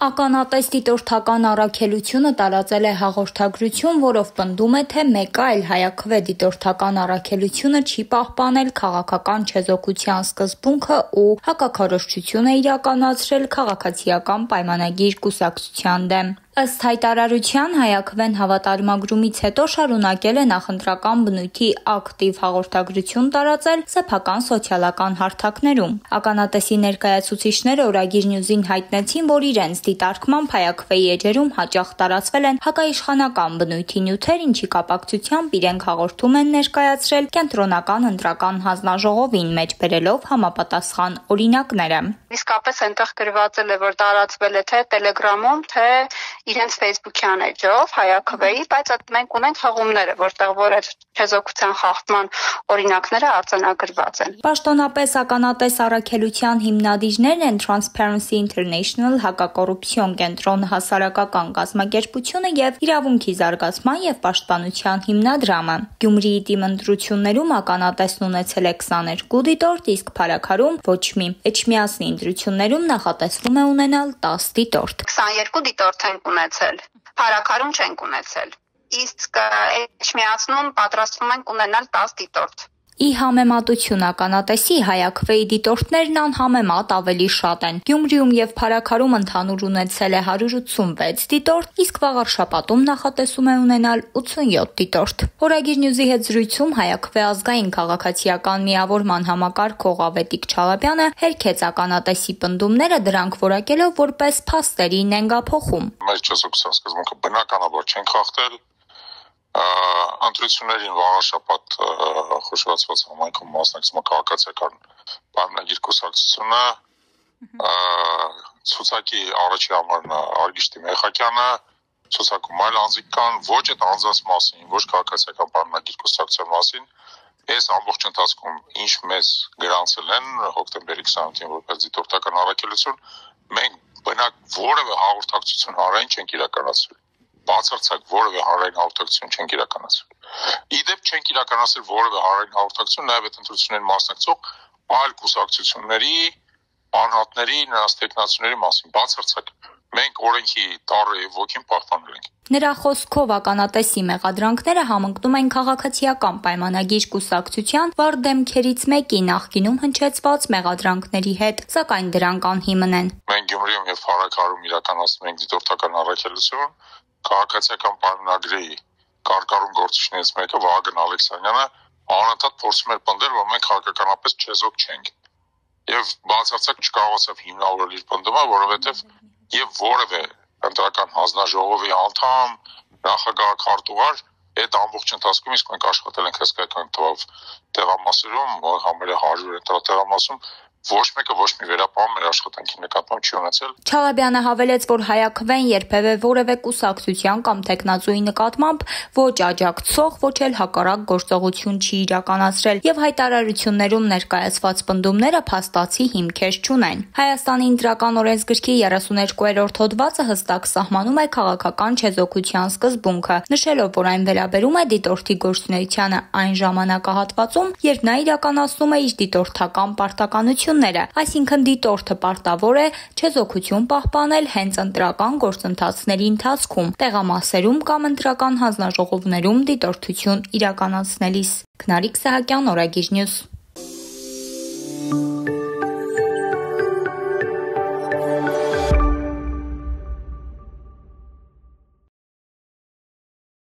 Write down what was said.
Ականատես դիտորդական առաքելությունը տարածել է հաղորդագրություն, որով պնդում է, թե մեկ այլ հայաքվե դիտորդական առաքելությունը չի պահպանել քաղաքական չեզոքության սկզբունքը ու հակաքարոզչություն է իրականացրել քաղաքացիական պայմանագիր կուսակցության դեմ։ Ըստ հայտարարության հայաքվեն հավատարմագրումից հետո շարունակել է նախընտրական բնույթի ակտիվ հաղորդագրություն տարածել սեփական սոցիալական հարթակներում։ Ականատեսի ներկայացուցիչները Օրագիր Նյուզին հայտնեցին, որ իրենց դիտարկմամբ հայաքվեի էջերում հաճախ տարածվել են հակաիշխանական բնույթի նյութեր, ինչի կապակցությամբ իրենք հաղորդում են ներկայացրել կենտրոնական ընտրական հանձնաժողովին, մեջբերելով համապատասխան օրինակները։ Իսկապես այնտեղ գրված է, որ տարածվել է թե Telegram-ում, թե իրենց Facebook-յան էջով հայաքվեի, բայց մենք ունենք հղումները, որտեղ որ այդ չեզոքության խախտման օրինակները արձանագրված են։ Պաշտոնապես ականատես առաքելության հիմնադիրներն են Transparency International, հակակոռուպցիոն կենտրոն հասարակական կազմակերպությունը եւ Իրավունքի զարգացման եւ պաշտպանության հիմնադրամը։ Գյումրիի թիմ ընտրություններում ականատեսն ունեցել է 22 դիտորդ, իսկ Փարաքարում ոչ մի։ Էջմիածնի ընտրություններում նախատեսվում է ունենալ 10 դիտորդ։ 22 դիտորդ են ունեցել, Փարաքարում չենք ունեցել, իսկ Էջմիածնում պատրաստվում ենք ունենալ 10 դիտորդ։ Ի համեմատություն ականատեսի հայաքվեի դիտորդներն անհամեմատ ավելի շատ են։ Գյումրիում եւ Փարաքարում ընդհանուր ունեցել է 186 դիտորդ, իսկ վաղ շաբաթում նախատեսում է ունենալ 87 դիտորդ։ Օրագիր Նյուզի հետ զրույցում հայաքվե ազգային քաղաքացիական միավորման համակարգող Ավետիք Չալաբյանը հերքեց ականատեսի պնդումները, դրանք որակելով որպես փաստերի նենգափոխում։ Մեր չեզոքության սկզբունքը բնականաբար չեն խախտել։ Ընտրություններին վաղաշաբաթ խոշորացված համայնքում մասնակցում է քաղաքացիական պայմանագիր կուսակցությունը, ցուցակի առաջի համարն Արգիշտի Մեխակյանը, ցուցակում այլ անձիկ կան, ոչ այդ անձանց մասին, ոչ քաղաքացիական պայմանագիր կուսակցության մասին։ Այս ամբողջ ընթացքում ինչ մեզ գրանցել են հոկտեմբերի 28-ին որպես դիտորդական առաքելություն, մենք բնակ որևէ հաղորդակցություն հանրային չենք իրականացրել։ Բացարձակ որևէ հանրային հաղորդակցություն չենք իրականացրել։ Իդեպ չենք իրականացրել որևէ հանրային հաղորդակցություն նաև այդ ընտրություններին մասնակցող այլ կուսակցությունների, անհատների, նրանց տեխնացիների մասին։ Բացարձակ մենք օրենքի տառը ոգին պահպանել ենք։ Նրա խոսքով ականատեսի մեղադրանքները համընկնում են քաղաքացիական պայմանագիր կուսակցության վառ դեմքերից մեկի նախկինում հնչեցված մեղադրանքների հետ, սակայն դրանք անհիմն են։ Մենք Գյումրիում եւ Փարաքարում իրականացնում ենք դիտորդական առաքելություն, քաղաքացիական պայմանագրի կարգառուն գործիչներից մեկը Վահագն Ալեքսանյանը անընդհատ փորձում էր պնդել, որ մենք քաղաքականապես չեզոք չենք։ Եվ բացարձակ չկարողացավ հիմնավորել իր պնդումը, որովհետև եւ որևէ ընտրական հանձնաժողովի անդամ, նախագահ քարտուղար այդ ամբողջ ընթացքում իսկ մենք աշխատել ենք հսկայական թվով տեղամասերում, համարյա 100 ընտրատեղամասում, ոչ մեկը ոչ մի վերապահում մեր աշխատանքի նկատմամբ չի ունեցել։ Չալաբյանը հավելեց, որ հայաքվեն երբևէ որևէ կուսակցության կամ տեխնացուի նկատմամբ ոչ աջակցող, ոչ էլ հակառակ գործողություն չի իրականացրել եւ հայտարարություններում ներկայացված պնդումները փաստացի հիմքեր չունեն։ Հայաստանի ընտրական օրենսգրքի 32-րդ հոդվածը հստակ սահմանում է քաղաքական չեզոքության սկզբունքը, նշելով, որ այն վերաբերում է դիտորդի գործունեությանը այն ժամանակահատվածում, երբ նա իրականացնում է իր դիտորդական պարտականությունները, այսինքն դիտորդը պարտավոր է չեզոքություն պահպանել հենց ընտրական գործընթացների ընթացքում, տեղամասերում կամ ընտրական հանձնաժողովներում դիտորդություն իրականացնելիս։ Քնարիկ Սահակյան, Օրագիր Նյուզ։